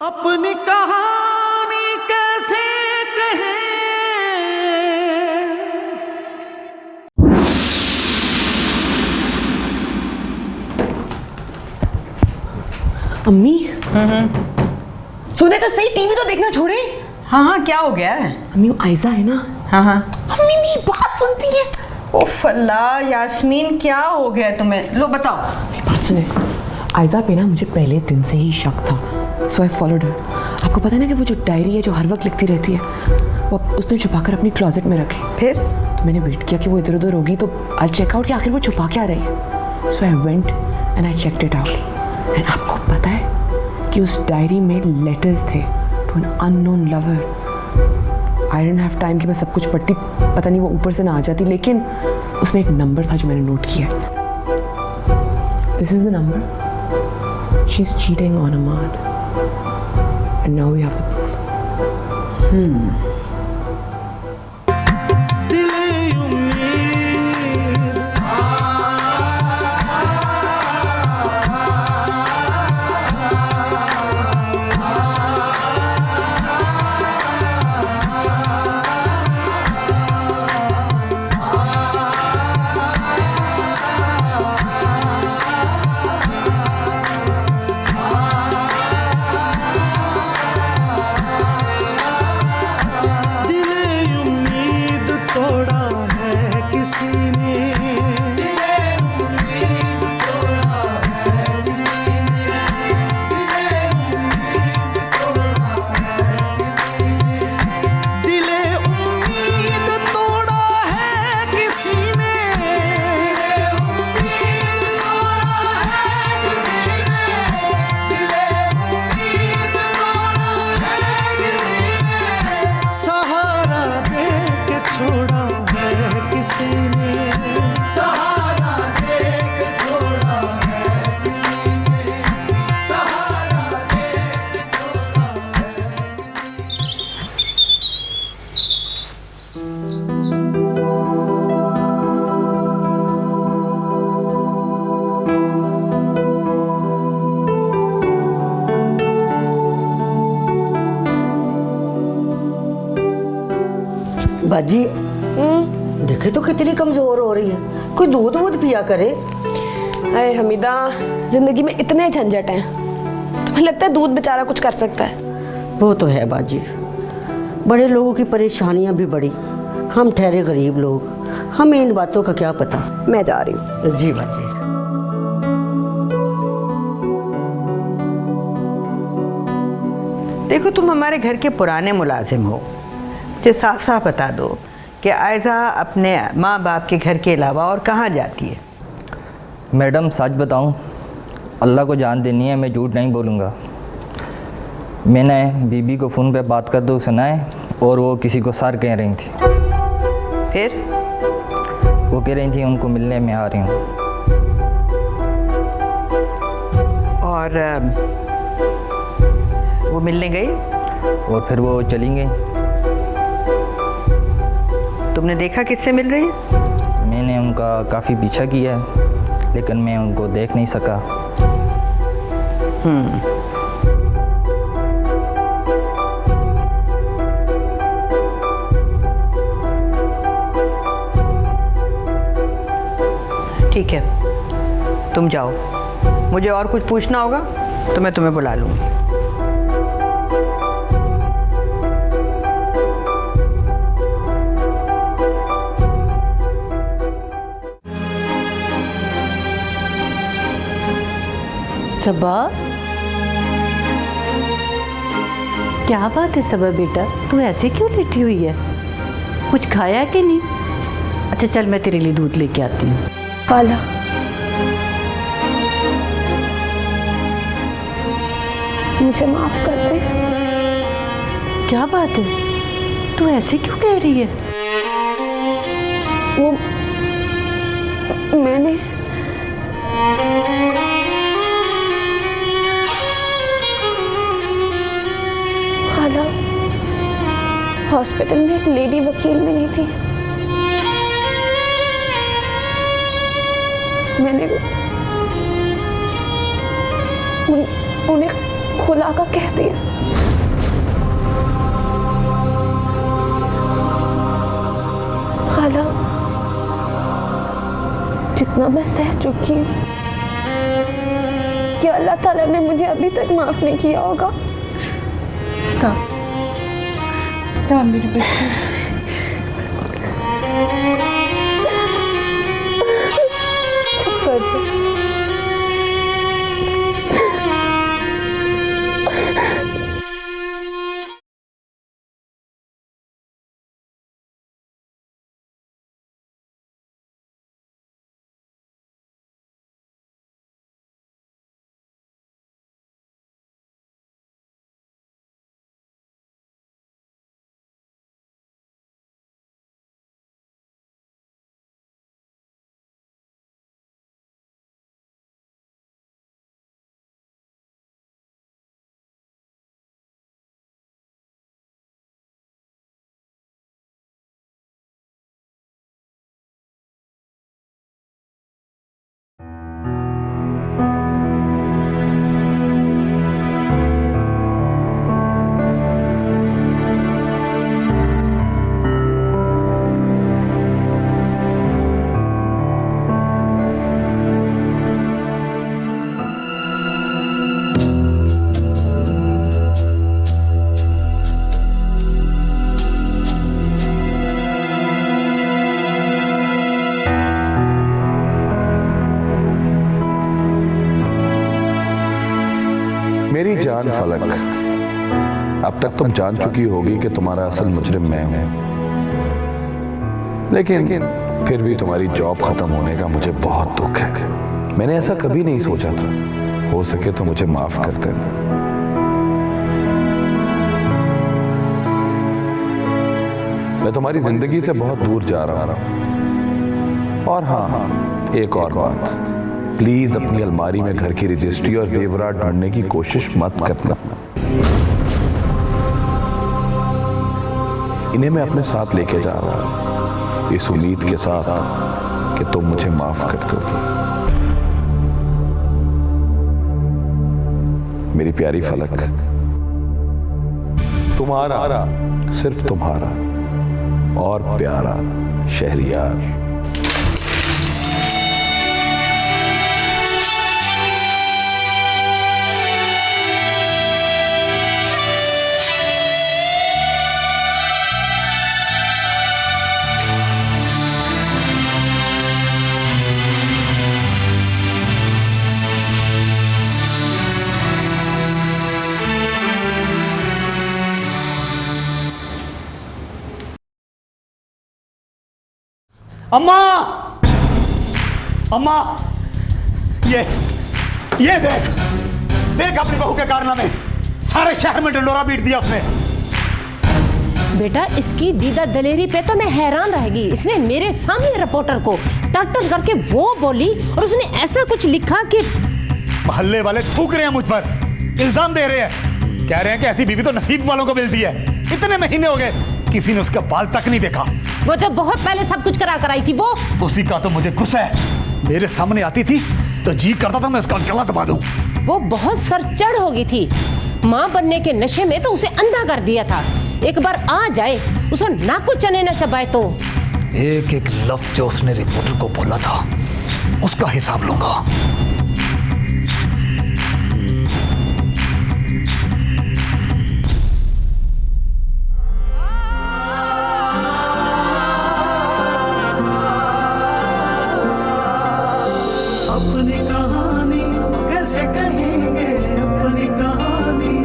अपनी कहानी कैसे कहें। अम्मी सुने तो सही, टीवी तो देखना छोड़े। हाँ हाँ, क्या हो गया है? अम्मी वो आयजा है ना। हाँ हाँ। अम्मी मेरी बात सुनती है। ओफ अल्लाह, यास्मीन क्या हो गया तुम्हें? लो बताओ। मेरी बात सुने, आयजा पे ना मुझे पहले दिन से ही शक था, सो आई फॉलोड हर। आपको पता है ना कि वो जो डायरी है जो हर वक्त लिखती रहती है, वो उसने छुपाकर अपनी क्लोजेट में रखी। फिर तो मैंने वेट किया कि वो इधर उधर होगी तो आई चेक आउट कि आखिर वो छुपा क्या रही है। So I went and I checked it out. And आपको पता है कि उस डायरी में लेटर्स थे to an unknown lover. I didn't have time कि मैं सब कुछ पढ़ती, पता नहीं वो ऊपर से ना आ जाती, लेकिन उसमें एक नंबर था जो मैंने नोट किया। This is the number. She is cheating on Amad and now we have the proof. छोड़ा है किसी ने, सहारा दे के छोड़ा है किसी ने, सहारा दे के छोड़ा है किसी ने। बाजी देखे तो कितनी कमजोर हो रही है, कोई दूध वूध पिया करे। अरे हमीदा, जिंदगी में इतने झंझट हैं, तुम्हें लगता है दूध बेचारा कुछ कर सकता है? वो तो है बाजी, बड़े लोगों की परेशानियां भी बड़ी, हम ठहरे गरीब लोग, हमें इन बातों का क्या पता। मैं जा रही हूँ। जी बाजी। देखो, तुम हमारे घर के पुराने मुलाजिम हो, मुझे साफ साफ बता दो कि आयजा अपने माँ बाप के घर के अलावा और कहाँ जाती है? मैडम सच बताऊं, अल्लाह को जान देनी है, मैं झूठ नहीं बोलूँगा। मैंने बीबी को फ़ोन पे बात करते हुए सुना है और वो किसी को सर कह रही थी। फिर वो कह रही थी उनको मिलने में आ रही हूँ। और वो मिलने गई और फिर वो चली गई। तुमने देखा किससे मिल रही है? मैंने उनका काफ़ी पीछा किया है, लेकिन मैं उनको देख नहीं सका। ठीक है, तुम जाओ, मुझे और कुछ पूछना होगा तो मैं तुम्हें बुला लूँगी। सबा, क्या बात है सबा बेटा, तू ऐसे क्यों लेटी हुई है? कुछ खाया कि नहीं? अच्छा चल, मैं तेरे लिए दूध लेके आती हूँ। खाला, मुझे माफ कर दे। क्या बात है, तू ऐसे क्यों कह रही है? वो मैंने खाला, हॉस्पिटल में एक लेडी वकील मिली थी, मैंने उन्हें खुला का कह दिया। खाला, जितना मैं सह चुकी हूँ, क्या अल्लाह ताला ने मुझे अभी तक माफ नहीं किया होगा? मेरी बच्ची, मेरी जान फलक, अब तक तुम जान चुकी होगी कि तुम्हारा असल मुजरिम मैं हूं, लेकिन फिर भी तुम्हारी जॉब खत्म होने का मुझे बहुत दुख है। मैंने ऐसा कभी नहीं सोचा था, हो सके तो मुझे माफ कर देना। मैं तुम्हारी जिंदगी से बहुत दूर जा रहा हूं। और हाँ, एक और बात, प्लीज अपनी अलमारी में घर की रजिस्ट्री और जेवरात ढूंढने की कोशिश मत करना। इन्हें मैं अपने साथ लेके जा रहा हूं, इस उम्मीद के साथ कि तुम मुझे माफ कर दोगी। मेरी प्यारी फलक, तुम्हारा, सिर्फ तुम्हारा और प्यारा शहरियार। अम्मा, अम्मा, ये देख देख अपनी बहू के कारनामे, सारे शहर में ढिंडोरा पीट दिया उसने। बेटा, इसकी दीदा दलेरी पे तो मैं हैरान रह गई। इसने मेरे सामने रिपोर्टर को टर्टल करके वो बोली और उसने ऐसा कुछ लिखा कि मोहल्ले वाले थूक रहे हैं मुझ पर, इल्जाम दे रहे हैं, कह रहे हैं कि ऐसी बीवी तो नसीब वालों को मिलती है। इतने महीने हो गए किसी ने उसका बाल तक नहीं देखा। वो जब बहुत पहले सब कुछ कराई थी वो उसी का तो मुझे गुस्सा है। मेरे सामने आती थी तो जी करता था मैं उसका गला दबा दूं। वो बहुत सरचढ़ हो गई थी, माँ बनने के नशे में तो उसे अंधा कर दिया था। एक बार आ जाए, उसे नाकू चने न चबाए तो। एक एक लफ्ज जो उसने रिपोर्टर को बोला था उसका हिसाब लूंगा। अपनी कहानी कैसे कहेंगे, अपनी कहानी,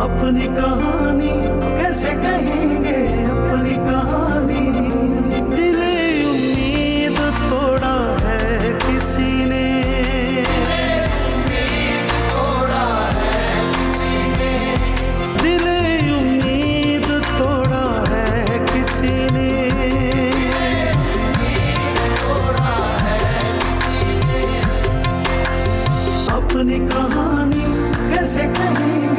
अपनी कहानी कैसे कहेंगे, अपनी कहानी। दिले उम्मीद तोड़ा है किसी ने, दिले उम्मीद तोड़ा है किसी ने। अपनी कहानी कैसे कहेंगे,